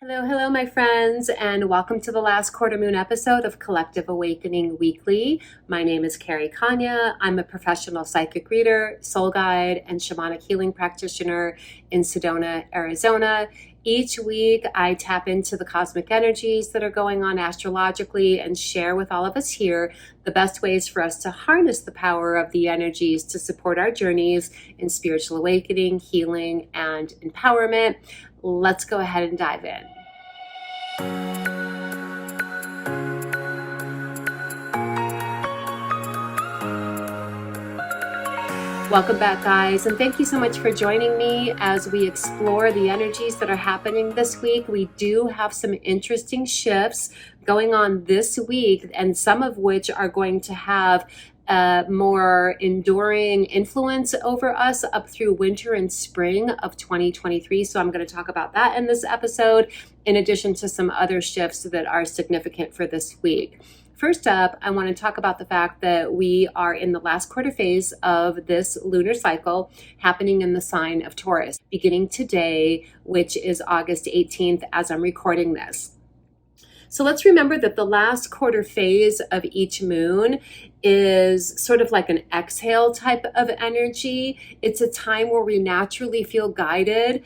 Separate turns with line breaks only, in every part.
Hello, my friends, and welcome to the last quarter moon episode of Collective Awakening Weekly. My name is Carrie Konyha. I'm a professional psychic reader, soul guide, and shamanic healing practitioner in Sedona, Arizona. Each week, I tap into the cosmic energies that are going on astrologically and share with all of us here the best ways for us to harness the power of the energies to support our journeys in spiritual awakening, healing, and empowerment. Let's go ahead and dive in. Welcome back, guys, and thank you so much for joining me as we explore the energies that are happening this week. We do have some interesting shifts going on this week, and some of which are going to have a more enduring influence over us up through winter and spring of 2023. So I'm going to talk about that in this episode, in addition to some other shifts that are significant for this week. First up, I want to talk about the fact that we are in the last quarter phase of this lunar cycle happening in the sign of Taurus, beginning today, which is August 18th as I'm recording this. So let's remember that the last quarter phase of each moon is sort of like an exhale type of energy. It's a time where we naturally feel guided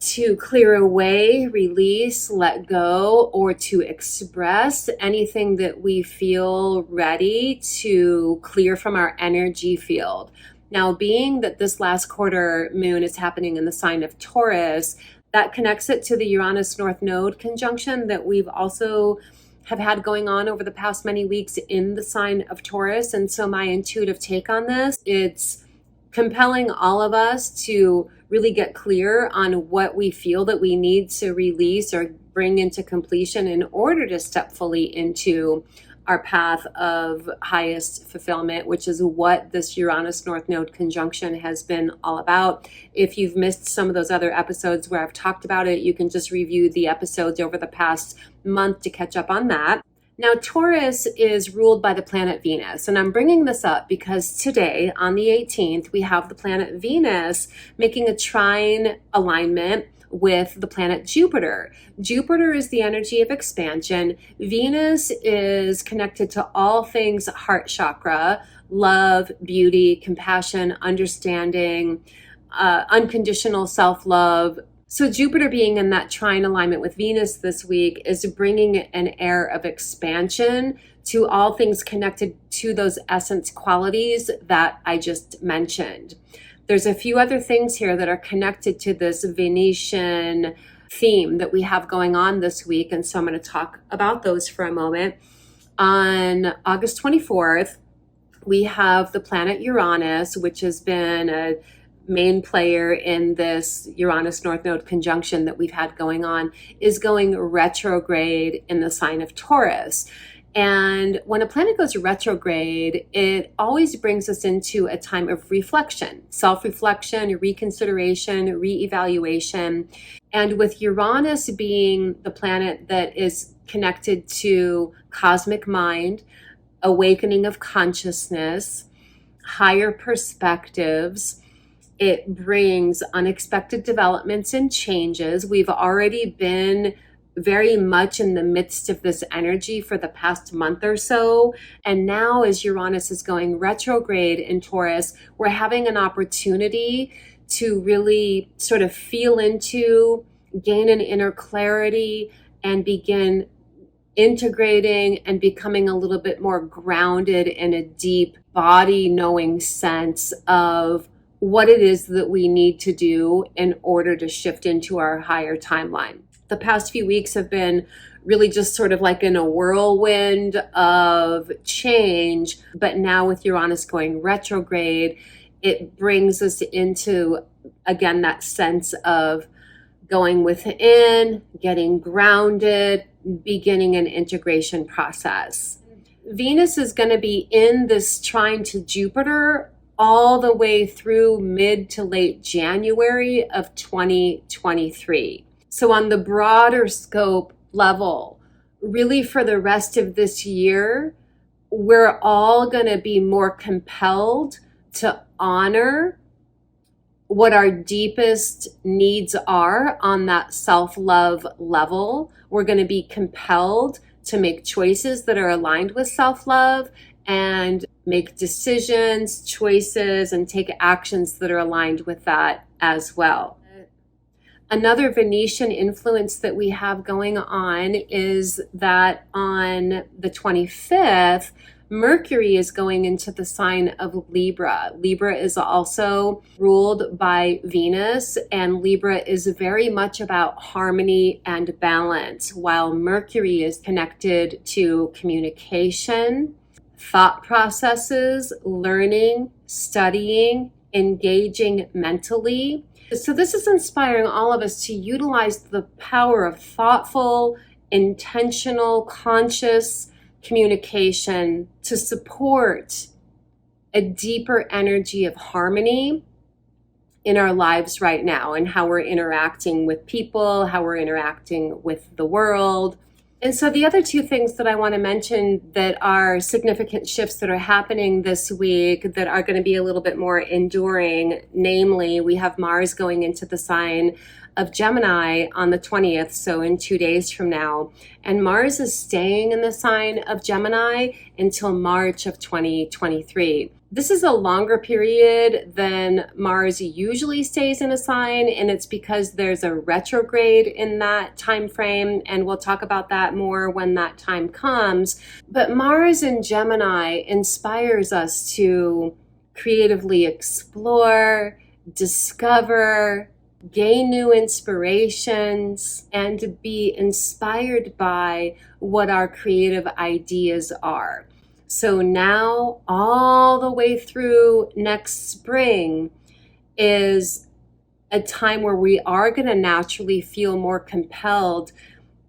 to clear away, release, let go, or to express anything that we feel ready to clear from our energy field. Now, being that this last quarter moon is happening in the sign of Taurus, that connects it to the Uranus North Node conjunction that we've also have had going on over the past many weeks in the sign of Taurus. And so my intuitive take on this, it's compelling all of us to really get clear on what we feel that we need to release or bring into completion in order to step fully into our path of highest fulfillment, which is what this Uranus North Node conjunction has been all about. If you've missed some of those other episodes where I've talked about it, you can just review the episodes over the past month to catch up on that. Now, Taurus is ruled by the planet Venus, and I'm bringing this up because today, on the 18th, we have the planet Venus making a trine alignment with the planet Jupiter. Jupiter is the energy of expansion. Venus is connected to all things heart chakra, love, beauty, compassion, understanding, unconditional self-love. So Jupiter being in that trine alignment with Venus this week is bringing an air of expansion to all things connected to those essence qualities that I just mentioned. There's a few other things here that are connected to this Venetian theme that we have going on this week. And so I'm going to talk about those for a moment. On August 24th, we have the planet Uranus, which has been a main player in this Uranus North Node conjunction that we've had going on, is going retrograde in the sign of Taurus. And when a planet goes retrograde, it always brings us into a time of reflection, self-reflection, reconsideration, reevaluation. And with Uranus being the planet that is connected to cosmic mind, awakening of consciousness, higher perspectives, it brings unexpected developments and changes. We've already been very much in the midst of this energy for the past month or so. And now as Uranus is going retrograde in Taurus, we're having an opportunity to really sort of feel into, gain an inner clarity, and begin integrating and becoming a little bit more grounded in a deep body knowing sense of what it is that we need to do in order to shift into our higher timeline. The past few weeks have been really just sort of like in a whirlwind of change, but now with Uranus going retrograde, it brings us into, again, that sense of going within, getting grounded, beginning an integration process. Venus is going to be in this trine to Jupiter all the way through mid to late January of 2023. So on the broader scope level, really for the rest of this year, we're all going to be more compelled to honor what our deepest needs are on that self-love level. We're going to be compelled to make choices that are aligned with self-love and make decisions, choices, and take actions that are aligned with that as well. Another Venetian influence that we have going on is that on the 25th, Mercury is going into the sign of Libra. Libra is also ruled by Venus, and Libra is very much about harmony and balance, while Mercury is connected to communication, thought processes, learning, studying, engaging mentally. So this is inspiring all of us to utilize the power of thoughtful, intentional, conscious communication to support a deeper energy of harmony in our lives right now, and how we're interacting with people, how we're interacting with the world. And so the other two things that I want to mention that are significant shifts that are happening this week that are going to be a little bit more enduring, namely, we have Mars going into the sign of Gemini on the 20th, so in 2 days from now. And Mars is staying in the sign of Gemini until March of 2023. This is a longer period than Mars usually stays in a sign, and it's because there's a retrograde in that time frame, and we'll talk about that more when that time comes. But Mars in Gemini inspires us to creatively explore, discover, gain new inspirations, and to be inspired by what our creative ideas are. So now all the way through next spring is a time where we are going to naturally feel more compelled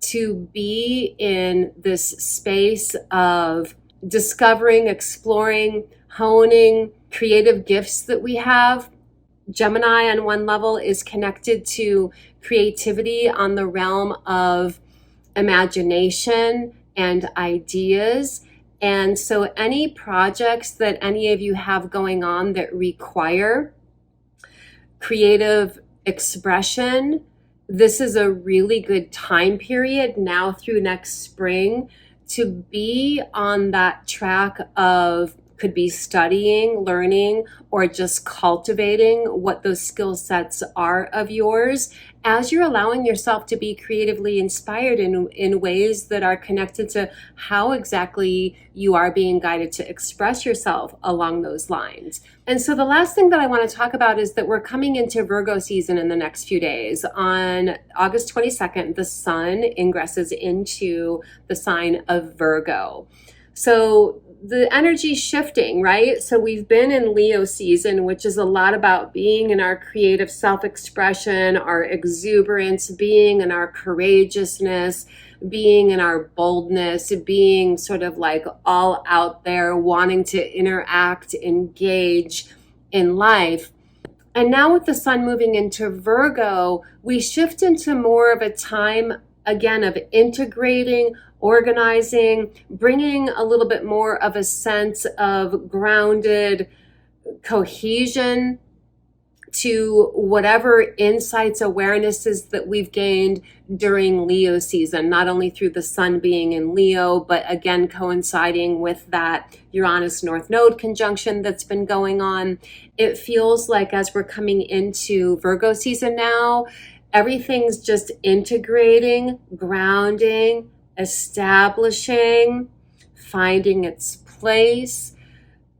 to be in this space of discovering, exploring, honing creative gifts that we have. Gemini on one level is connected to creativity on the realm of imagination and ideas. And so any projects that any of you have going on that require creative expression, this is a really good time period now through next spring to be on that track of, could be studying, learning, or just cultivating what those skill sets are of yours as you're allowing yourself to be creatively inspired in ways that are connected to how exactly you are being guided to express yourself along those lines. And so the last thing that I want to talk about is that we're coming into Virgo season in the next few days. On August 22nd, the sun ingresses into the sign of Virgo. So the energy shifting, right? So we've been in Leo season, which is a lot about being in our creative self-expression, our exuberance, being in our courageousness, being in our boldness, being sort of like all out there, wanting to interact, engage in life. And now with the sun moving into Virgo, we shift into more of a time, again, of integrating, organizing, bringing a little bit more of a sense of grounded cohesion to whatever insights, awarenesses that we've gained during Leo season, not only through the sun being in Leo, but again, coinciding with that Uranus North Node conjunction that's been going on. It feels like as we're coming into Virgo season now, everything's just integrating, grounding, establishing, finding its place.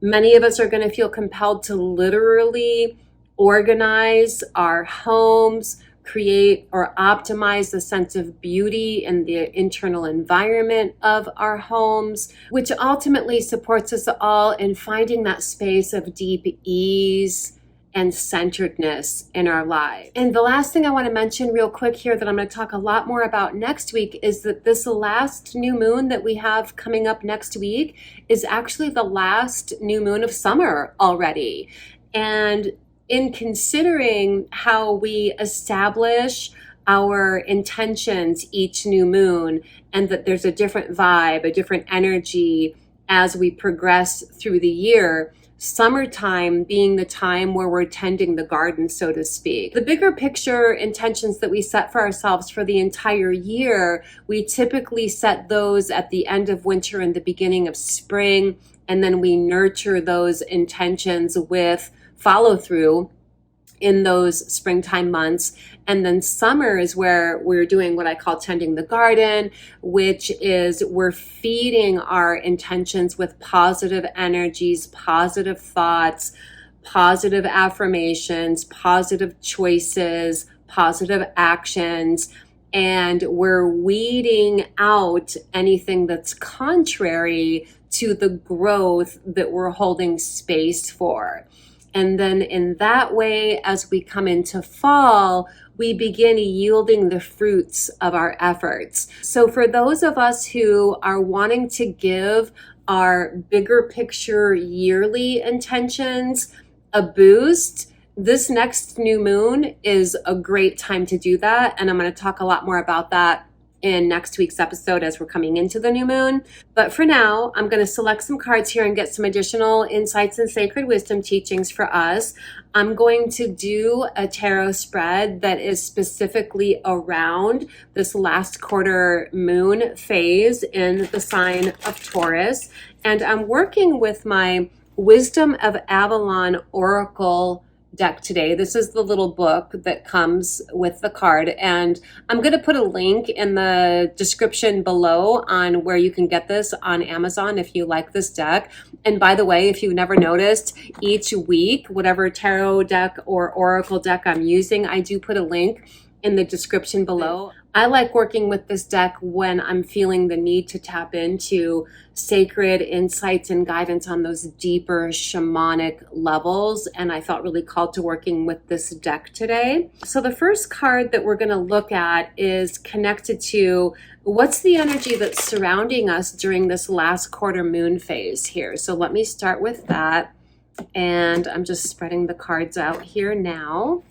Many of us are going to feel compelled to literally organize our homes, create or optimize the sense of beauty in the internal environment of our homes, which ultimately supports us all in finding that space of deep ease and centeredness in our lives. And the last thing I want to mention real quick here that I'm going to talk a lot more about next week is that this last new moon that we have coming up next week is actually the last new moon of summer already. And in considering how we establish our intentions each new moon, and that there's a different vibe, a different energy as we progress through the year, summertime being the time where we're tending the garden, so to speak. The bigger picture intentions that we set for ourselves for the entire year, we typically set those at the end of winter and the beginning of spring, and then we nurture those intentions with follow through in those springtime months. And then summer is where we're doing what I call tending the garden, which is we're feeding our intentions with positive energies, positive thoughts, positive affirmations, positive choices, positive actions. And we're weeding out anything that's contrary to the growth that we're holding space for. And then in that way, as we come into fall, we begin yielding the fruits of our efforts. So for those of us who are wanting to give our bigger picture yearly intentions a boost, this next new moon is a great time to do that. And I'm going to talk a lot more about that in next week's episode as we're coming into the new moon. But for now, I'm going to select some cards here and get some additional insights and sacred wisdom teachings for us. I'm going to do a tarot spread that is specifically around this last quarter moon phase in the sign of Taurus. And I'm working with my Wisdom of Avalon Oracle deck today. This is the little book that comes with the card, and I'm going to put a link in the description below on where you can get this on Amazon if you like this deck. And by the way, if you've never noticed, each week, whatever tarot deck or oracle deck I'm using, I do put a link in the description below. I like working with this deck when I'm feeling the need to tap into sacred insights and guidance on those deeper shamanic levels. And I felt really called to working with this deck today. So the first card that we're going to look at is connected to what's the energy that's surrounding us during this last quarter moon phase here. So let me start with that. And I'm just spreading the cards out here now.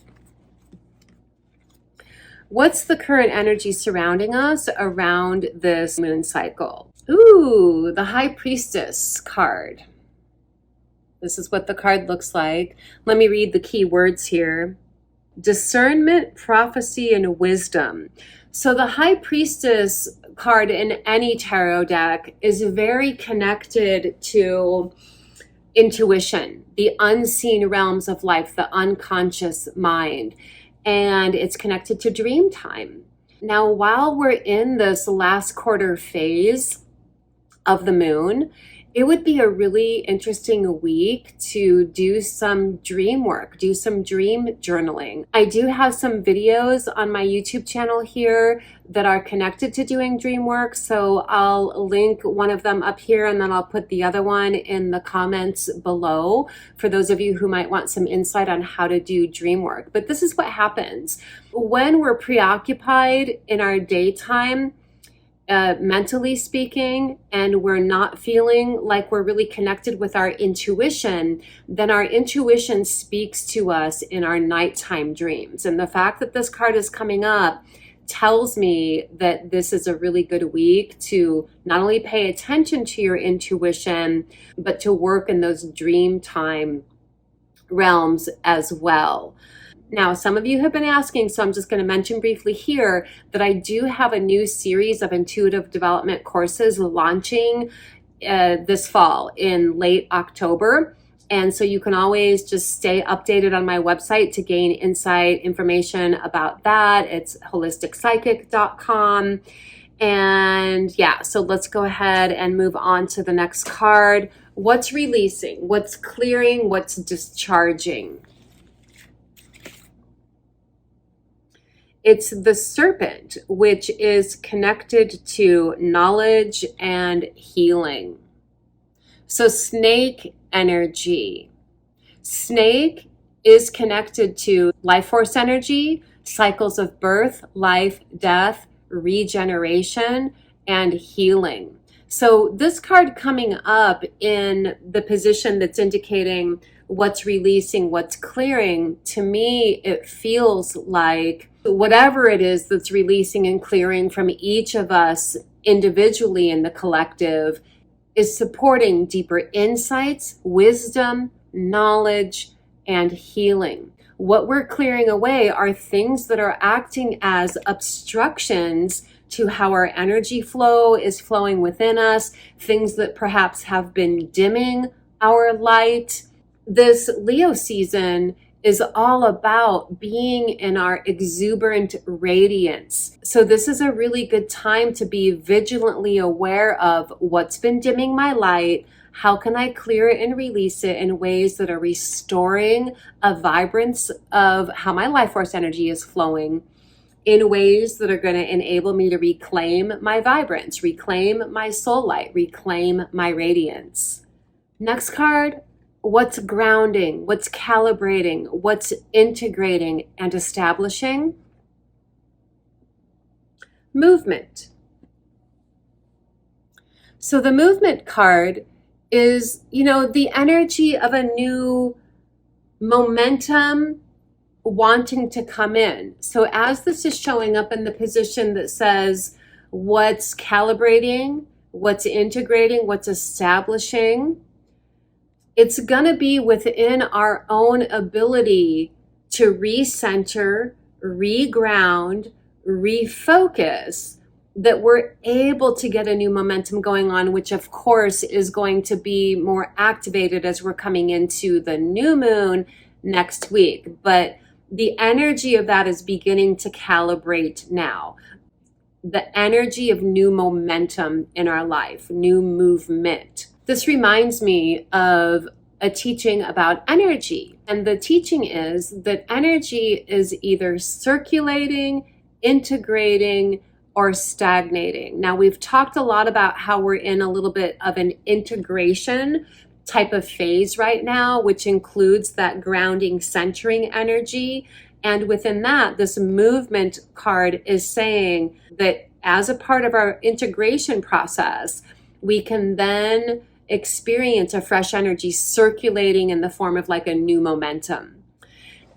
What's the current energy surrounding us around this moon cycle? Ooh, the High Priestess card. This is what the card looks like. Let me read the key words here. Discernment, prophecy, and wisdom. So the High Priestess card in any tarot deck is very connected to intuition, the unseen realms of life, the unconscious mind. And it's connected to dream time. Now, while we're in this last quarter phase of the moon, it would be a really interesting week to do some dream work, do some dream journaling. I do have some videos on my YouTube channel here that are connected to doing dream work. So I'll link one of them up here and then I'll put the other one in the comments below for those of you who might want some insight on how to do dream work. But this is what happens when we're preoccupied in our daytime, mentally speaking, and we're not feeling like we're really connected with our intuition, then our intuition speaks to us in our nighttime dreams. And the fact that this card is coming up tells me that this is a really good week to not only pay attention to your intuition, but to work in those dream time realms as well. Now, some of you have been asking, so I'm just going to mention briefly here that I do have a new series of intuitive development courses launching this fall in late October. And so you can always just stay updated on my website to gain insight information about that. It's holisticspsychic.com. And yeah, so let's go ahead and move on to the next card. What's releasing? What's clearing? What's discharging? It's the serpent, which is connected to knowledge and healing. So snake energy. Snake is connected to life force energy, cycles of birth, life, death, regeneration, and healing. So this card coming up in the position that's indicating what's releasing, what's clearing, to me, it feels like whatever it is that's releasing and clearing from each of us individually in the collective is supporting deeper insights, wisdom, knowledge, and healing. What we're clearing away are things that are acting as obstructions to how our energy flow is flowing within us, things that perhaps have been dimming our light. This Leo season is all about being in our exuberant radiance. So this is a really good time to be vigilantly aware of what's been dimming my light. How can I clear it and release it in ways that are restoring a vibrance of how my life force energy is flowing, in ways that are going to enable me to reclaim my vibrance, reclaim my soul light, reclaim my radiance. Next card. What's grounding, what's calibrating, what's integrating and establishing? Movement. So the movement card is, the energy of a new momentum wanting to come in. So as this is showing up in the position that says what's calibrating, what's integrating, what's establishing, it's going to be within our own ability to recenter, reground, refocus, that we're able to get a new momentum going on, which of course is going to be more activated as we're coming into the new moon next week. But the energy of that is beginning to calibrate now. The energy of new momentum in our life, new movement. This reminds me of a teaching about energy. And the teaching is that energy is either circulating, integrating, or stagnating. Now, we've talked a lot about how we're in a little bit of an integration type of phase right now, which includes that grounding, centering energy. And within that, this movement card is saying that as a part of our integration process, we can then experience a fresh energy circulating in the form of like a new momentum.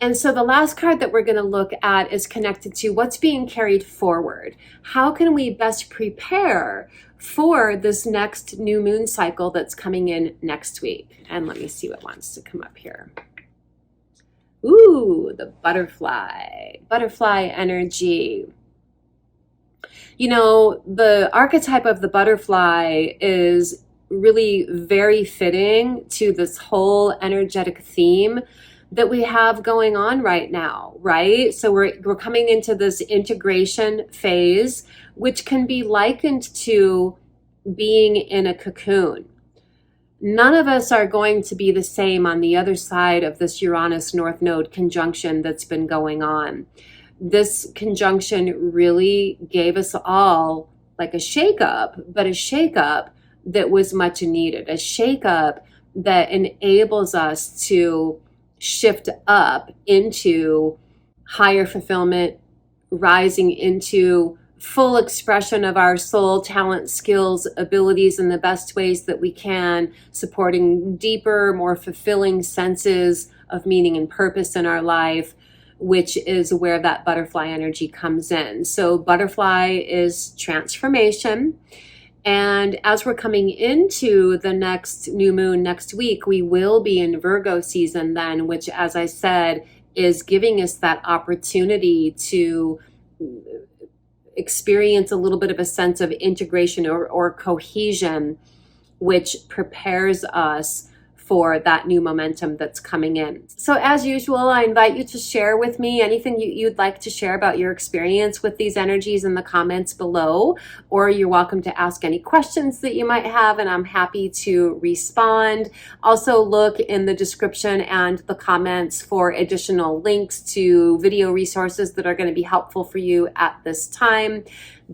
And so the last card that we're going to look at is connected to what's being carried forward. How can we best prepare for this next new moon cycle that's coming in next week? And let me see what wants to come up here. Ooh, the butterfly energy. The archetype of the butterfly is really very fitting to this whole energetic theme that we have going on right now, right? So we're coming into this integration phase, which can be likened to being in a cocoon. None of us are going to be the same on the other side of this Uranus North Node conjunction that's been going on. This conjunction really gave us all like a shakeup, but a shakeup that was much needed, a shakeup that enables us to shift up into higher fulfillment, rising into full expression of our soul, talent, skills, abilities in the best ways that we can, supporting deeper, more fulfilling senses of meaning and purpose in our life, which is where that butterfly energy comes in. So butterfly is transformation. And as we're coming into the next new moon next week, we will be in Virgo season then, which, as I said, is giving us that opportunity to experience a little bit of a sense of integration or cohesion, which prepares us for that new momentum that's coming in. So as usual, I invite you to share with me anything you'd like to share about your experience with these energies in the comments below, or you're welcome to ask any questions that you might have, and I'm happy to respond. Also look in the description and the comments for additional links to video resources that are going to be helpful for you at this time.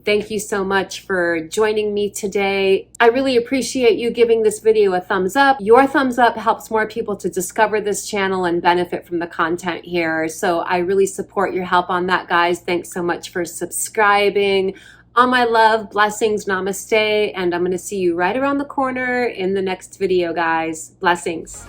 Thank you so much for joining me today. I really appreciate you giving this video a thumbs up. Your thumbs up helps more people to discover this channel and benefit from the content here. So I really support your help on that, guys. Thanks so much for subscribing. All my love, blessings, namaste, and I'm going to see you right around the corner in the next video, guys. Blessings.